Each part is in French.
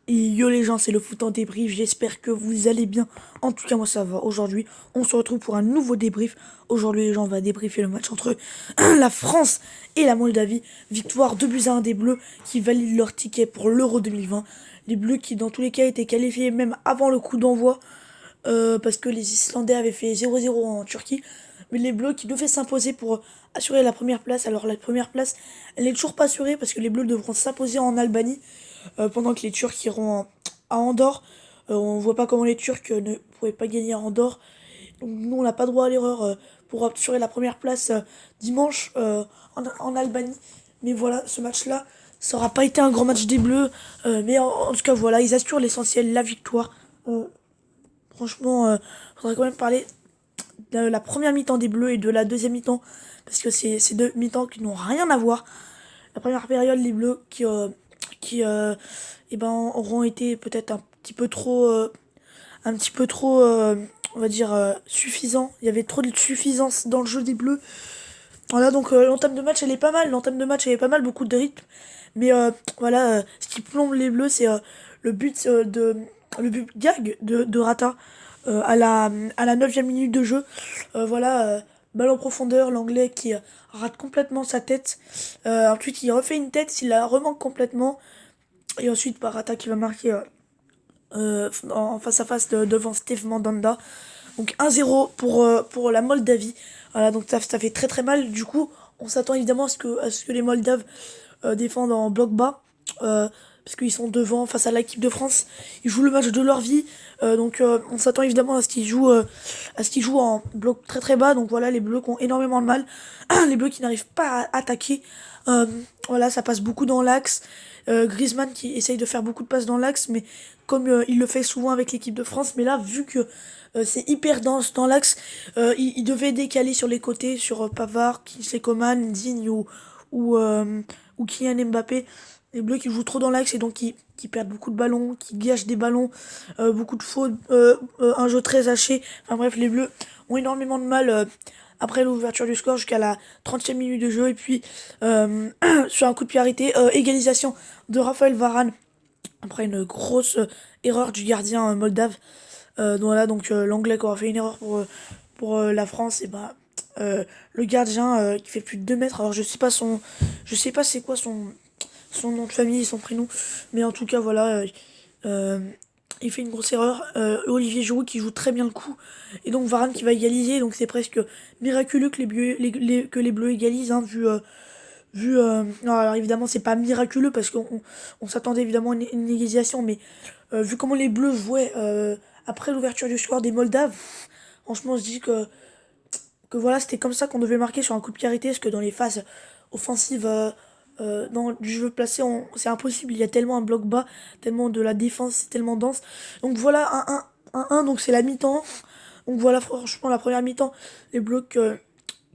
Et yo les gens, c'est le foot en débrief, j'espère que vous allez bien. En tout cas, moi ça va. Aujourd'hui, on se retrouve pour un nouveau débrief. Aujourd'hui, les gens, on va débriefer le match entre la France et la Moldavie. Victoire 2-1 des Bleus qui valident leur ticket pour l'Euro 2020. Les Bleus qui, dans tous les cas, étaient qualifiés même avant le coup d'envoi. Parce que les Islandais avaient fait 0-0 en Turquie. Mais les Bleus qui devaient s'imposer pour assurer la première place. Alors la première place, elle n'est toujours pas assurée parce que les Bleus devront s'imposer en Albanie pendant que les Turcs iront à Andorre. On voit pas comment les Turcs ne pouvaient pas gagner à Andorre. Donc nous, on n'a pas droit à l'erreur pour assurer la première place dimanche en Albanie. Mais voilà, ce match-là, ça aura pas été un grand match des Bleus. Mais en tout cas, voilà, ils assurent l'essentiel, la victoire. Euh, Franchement, faudrait quand même parler de la première mi-temps des Bleus et de la deuxième mi-temps. Parce que c'est ces deux mi-temps qui n'ont rien à voir. La première période, les Bleus qui eh ben, auront été peut-être un petit peu trop, on va dire, suffisants. Il y avait trop de suffisance dans le jeu des Bleus. Voilà, donc l'entame de match, elle est pas mal. L'entame de match, elle est pas mal, beaucoup de rythme. Mais voilà, ce qui plombe les Bleus, c'est le but le but gag de Rata à la 9e minute de jeu. Voilà, balle en profondeur, l'anglais qui rate complètement sa tête. Ensuite, il refait une tête, il la remanque complètement. Et ensuite, Rata qui va marquer en face à face devant Steve Mandanda. Donc 1-0 pour la Moldavie. Voilà, donc ça fait très très mal. Du coup, on s'attend évidemment à ce que les Moldaves défendent en bloc bas. Parce qu'ils sont devant face à l'équipe de France. Ils jouent le match de leur vie. On s'attend évidemment à ce qu'ils jouent en bloc très très bas. Donc voilà, les Bleus qui ont énormément de mal. Les Bleus qui n'arrivent pas à attaquer. Euh, voilà, ça passe beaucoup dans l'axe. Griezmann qui essaye de faire beaucoup de passes dans l'axe, mais comme il le fait souvent avec l'équipe de France. Mais là, vu que c'est hyper dense dans l'axe, il devait décaler sur les côtés, sur Pavard, Kingsley Coman, Digne ou Kylian Mbappé. Les Bleus qui jouent trop dans l'axe et donc qui perdent beaucoup de ballons, qui gâchent des ballons, beaucoup de fautes, un jeu très haché. Enfin bref, les Bleus ont énormément de mal après l'ouverture du score jusqu'à la 30e minute de jeu. Et puis, sur un coup de pied arrêté, égalisation de Raphaël Varane après une grosse erreur du gardien moldave. Voilà, donc l'anglais qui aura fait une erreur pour la France, et bah le gardien qui fait plus de 2 mètres. Alors je sais pas c'est quoi son nom de famille, son prénom, mais en tout cas voilà, euh, il fait une grosse erreur. Olivier Giroud qui joue très bien le coup, et donc Varane qui va égaliser. Donc c'est presque miraculeux que que les Bleus égalisent, hein, non, alors évidemment c'est pas miraculeux parce on s'attendait évidemment à une égalisation, mais vu comment les Bleus jouaient après l'ouverture du score des Moldaves, franchement, on se dit que voilà, c'était comme ça qu'on devait marquer sur un coup de pied arrêté, parce que dans les phases offensives du jeu placé, c'est impossible. Il y a tellement un bloc bas, tellement de la défense, c'est tellement dense. Donc voilà, 1-1, donc c'est la mi-temps. Donc voilà, franchement, la première mi-temps, les blocs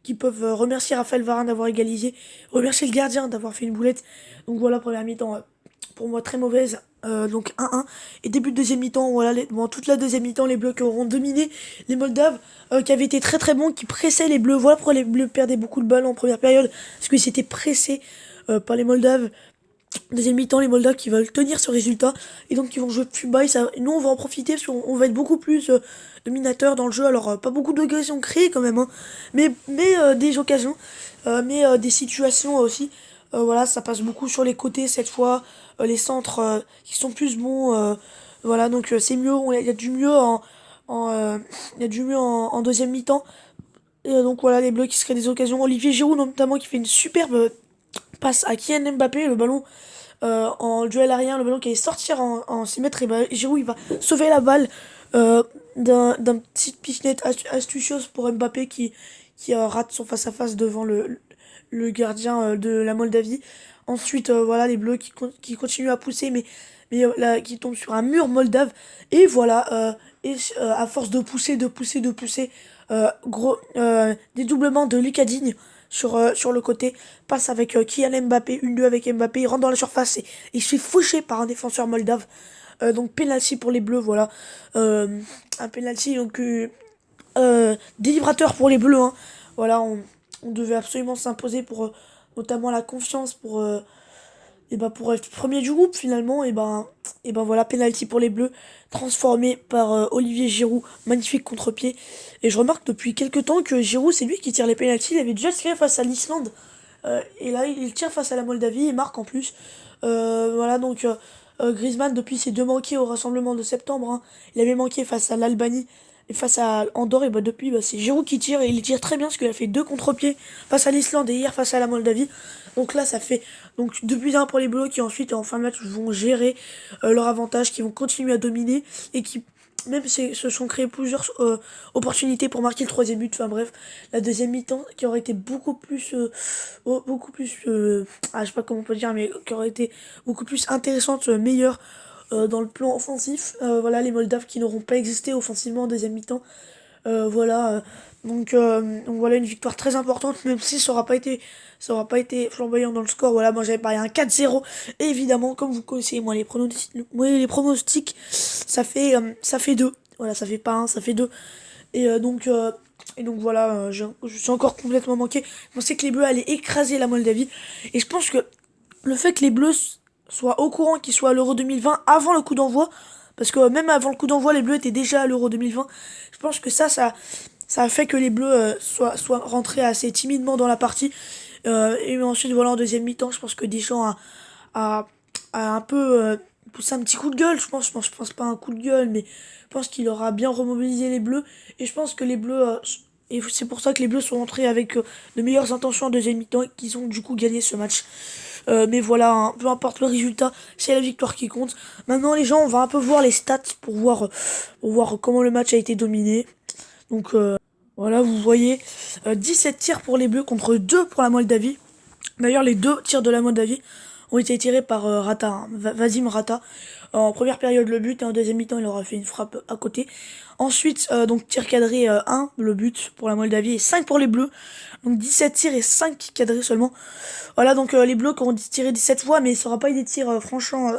qui peuvent remercier Raphaël Varane d'avoir égalisé, remercier le gardien d'avoir fait une boulette. Donc voilà, première mi-temps, pour moi très mauvaise. Donc 1-1. Et début de deuxième mi-temps, voilà, toute la deuxième mi-temps, les Bleus qui auront dominé les Moldaves, qui avaient été très très bons, qui pressaient les Bleus. Voilà pourquoi les Bleus perdaient beaucoup de balles en première période, parce qu'ils s'étaient pressés par les Moldaves. Deuxième mi-temps, les Moldaves qui veulent tenir ce résultat et donc qui vont jouer plus bas. Et nous, on va en profiter parce qu'on va être beaucoup plus dominateur dans le jeu. Alors, pas beaucoup d'occasions créées quand même, hein, mais des occasions, mais des situations aussi. Voilà, ça passe beaucoup sur les côtés cette fois. Les centres qui sont plus bons. Voilà, donc c'est mieux. Il y a du mieux il y a du mieux en deuxième mi-temps. Et donc voilà, les Bleus qui se créent des occasions. Olivier Giroud notamment qui fait une superbe passe à Kylian Mbappé, le ballon en duel aérien, le ballon qui allait sortir en 6 mètres, et bah, Giroud il va sauver la balle d'un petit pichenette astucieuse pour Mbappé qui rate son face-à-face devant le gardien de la Moldavie. Ensuite, voilà, les Bleus qui continuent à pousser, mais là, qui tombent sur un mur moldave. Et voilà, à force de pousser, de pousser, dédoublement de Lucas Digne sur le côté, passe avec Kylian Mbappé, 1-2 avec Mbappé, il rentre dans la surface et il se fait faucher par un défenseur moldave. Donc penalty pour les Bleus, voilà. Un penalty donc délibérateur pour les Bleus, hein. Voilà, on devait absolument s'imposer pour notamment la confiance, et ben pour être premier du groupe finalement. Et ben voilà, penalty pour les Bleus, transformé par Olivier Giroud, magnifique contre-pied. Et je remarque depuis quelques temps que Giroud, c'est lui qui tire les penalties. Il avait déjà tiré face à l'Islande. Et là, il tire face à la Moldavie et marque en plus. Voilà, donc Griezmann, depuis ses deux manqués au rassemblement de septembre, hein, il avait manqué face à l'Albanie et face à Andorre. Et bah, depuis, bah, c'est Giroud qui tire et il tire très bien parce qu'il a fait deux contre-pieds face à l'Islande et hier face à la Moldavie. Donc là, ça fait donc 2 buts à 1 pour les Bleus qui ensuite, en fin de match, vont gérer leur avantage, qui vont continuer à dominer et qui même se sont créés plusieurs opportunités pour marquer le troisième but. Enfin bref, la deuxième mi-temps qui aurait été beaucoup plus, je sais pas comment on peut dire, mais qui aurait été beaucoup plus intéressante, meilleure dans le plan offensif. Voilà, les Moldaves qui n'auront pas existé offensivement en deuxième mi-temps. Voilà, donc voilà une victoire très importante, même si ça aura pas été flamboyant dans le score. Voilà, moi j'avais parié un 4-0. Et évidemment, comme vous connaissez, moi les pronostics, ça fait 2. Voilà, ça fait pas un, ça fait 2. Et donc voilà, je suis encore complètement manqué. Je pensais que les Bleus allaient écraser la Moldavie. Et je pense que le fait que les Bleus soient au courant qu'ils soient à l'Euro 2020 avant le coup d'envoi, parce que même avant le coup d'envoi, les Bleus étaient déjà à l'Euro 2020. Je pense que ça a fait que les Bleus soient rentrés assez timidement dans la partie. Et ensuite, voilà, en deuxième mi-temps, je pense que Deschamps a, a un peu poussé un petit coup de gueule. Je pense pas un coup de gueule, mais je pense qu'il aura bien remobilisé les Bleus. Et je pense que les Bleus, et c'est pour ça que les Bleus sont rentrés avec de meilleures intentions en deuxième mi-temps et qu'ils ont du coup gagné ce match. Mais voilà, hein, peu importe le résultat, c'est la victoire qui compte. Maintenant, les gens, on va un peu voir les stats pour voir comment le match a été dominé. Donc voilà, vous voyez 17 tirs pour les Bleus contre 2 pour la Moldavie. D'ailleurs, les deux tirs de la Moldavie ont été tirés par Rata, hein, Vadim Rata. En première période, le but, et en deuxième mi-temps, il aura fait une frappe à côté. Ensuite, donc tir cadré 1, le but pour la Moldavie, et 5 pour les Bleus. Donc 17 tirs et 5 cadrés seulement. Voilà, donc les Bleus qui ont tiré 17 fois, mais ça aura pas eu des tirs franchement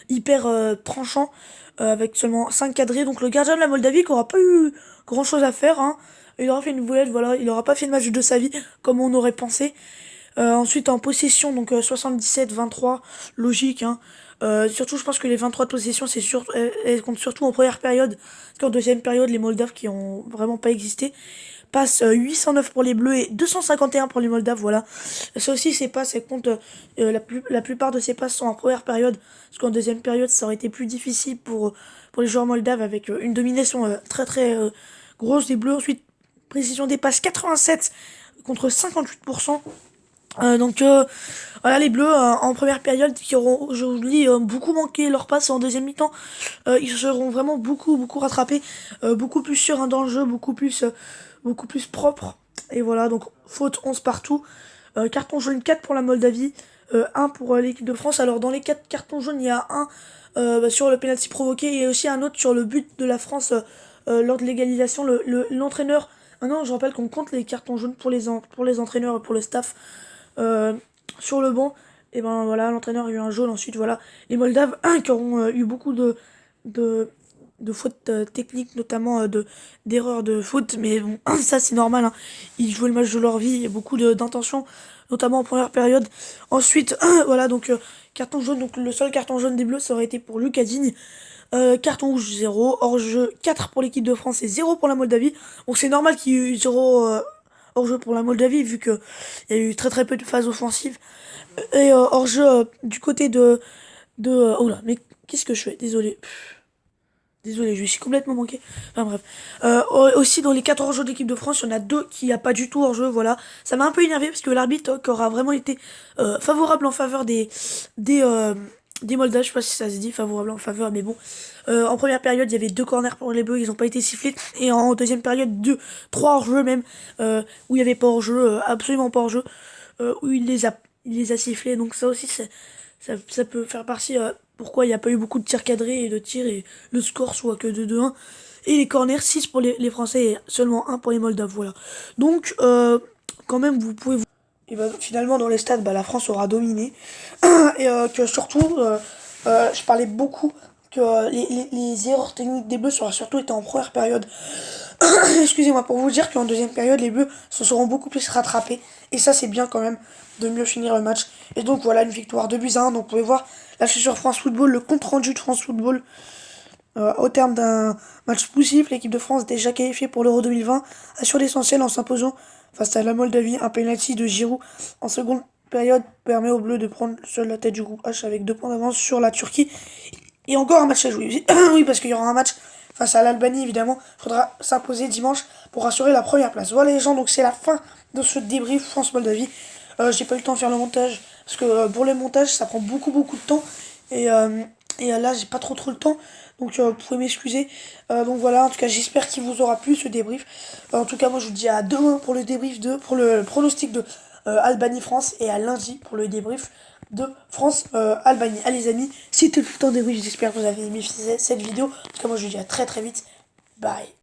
hyper tranchants, avec seulement 5 cadrés. Donc le gardien de la Moldavie qui aura pas eu grand chose à faire, hein. Il aura fait une boulette, voilà, il aura pas fait le match de sa vie comme on aurait pensé. Ensuite en possession, donc 77-23, logique, hein. Surtout je pense que les 23 de possession elles comptent surtout en première période, parce qu'en deuxième période les Moldaves qui ont vraiment pas existé passent 809 pour les Bleus et 251 pour les Moldaves. Voilà, ça aussi ces passes elles comptent, la plupart de ces passes sont en première période, parce qu'en deuxième période ça aurait été plus difficile pour les joueurs moldaves avec une domination très très grosse des Bleus. Ensuite précision des passes 87 contre 58%. Donc voilà, les Bleus en première période qui auront, je vous le dis, beaucoup manqué leur passe en deuxième mi-temps. Ils seront vraiment beaucoup rattrapés, beaucoup plus sereins dans le jeu, beaucoup plus propres. Et voilà, donc faute 11 partout. Carton jaune 4 pour la Moldavie, 1 pour l'équipe de France. Alors dans les 4 cartons jaunes, il y a un sur le penalty provoqué et aussi un autre sur le but de la France lors de l'égalisation. L'entraîneur, maintenant je rappelle qu'on compte les cartons jaunes pour les entraîneurs et pour le staff euh, sur le banc. Et ben voilà, l'entraîneur a eu un jaune. Ensuite voilà, les Moldaves qui auront eu beaucoup de, de fautes techniques, notamment d'erreurs de foot, mais bon, ça c'est normal, hein. Ils jouaient le match de leur vie, il y a beaucoup d'intentions, notamment en première période. Ensuite voilà, donc carton jaune, donc le seul carton jaune des Bleus ça aurait été pour Lucas Digne. Carton rouge 0, hors-jeu 4 pour l'équipe de France et 0 pour la Moldavie. Bon, c'est normal qu'il y ait eu 0 hors-jeu pour la Moldavie, vu que il y a eu très très peu de phases offensives. Et hors-jeu du côté oh là, mais qu'est-ce que je fais? Désolé. Désolé, je suis complètement manqué. Enfin bref. Aussi dans les 4 hors-jeu de l'équipe de France, il y en a 2 qui a pas du tout hors-jeu, voilà. Ça m'a un peu énervé parce que l'arbitre qui aura vraiment été favorable en faveur des, euh, des Moldaves, je sais pas si ça se dit favorable en faveur, mais bon. En première période, il y avait 2 corners pour les Bleus, ils ont pas été sifflés. Et en deuxième période, 3 hors-jeu même, où il y avait pas hors-jeu, absolument pas hors-jeu, où il les a sifflés. Donc ça aussi, ça peut faire partie pourquoi il n'y a pas eu beaucoup de tirs cadrés et de tirs et le score soit que de 2-1. Et les corners, 6 pour les Français et seulement 1 pour les Moldaves, voilà. Donc, quand même, vous pouvez vous... Et bah, finalement, dans les stades, bah, la France aura dominé. Et que surtout, je parlais beaucoup que les erreurs techniques des Bleus sera surtout été en première période. Excusez-moi, pour vous dire qu'en deuxième période, les Bleus se seront beaucoup plus rattrapés. Et ça, c'est bien quand même de mieux finir le match. Et donc voilà, une victoire 2-1. Donc vous pouvez voir, là je suis sur France Football, le compte rendu de France Football. Au terme d'un match poussif, l'équipe de France, déjà qualifiée pour l'Euro 2020, assure l'essentiel en s'imposant face à la Moldavie. Un penalty de Giroud en seconde période permet aux Bleus de prendre seule la tête du groupe H avec 2 points d'avance sur la Turquie. Et encore un match à jouer. Oui, parce qu'il y aura un match face à l'Albanie, évidemment. Il faudra s'imposer dimanche pour assurer la première place. Voilà les gens, donc c'est la fin de ce débrief France-Moldavie. J'ai pas eu le temps de faire le montage, parce que pour le montage, ça prend beaucoup de temps. Et là, j'ai pas trop le temps. Donc vous pouvez m'excuser. Donc voilà, en tout cas, j'espère qu'il vous aura plu ce débrief. En tout cas, moi, je vous dis à demain pour le débrief pour le pronostic de Albanie-France, et à lundi pour le débrief de France-Albanie. Allez les amis, c'était tout le temps débrief, j'espère que vous avez aimé cette vidéo. En tout cas, moi je vous dis à très vite. Bye.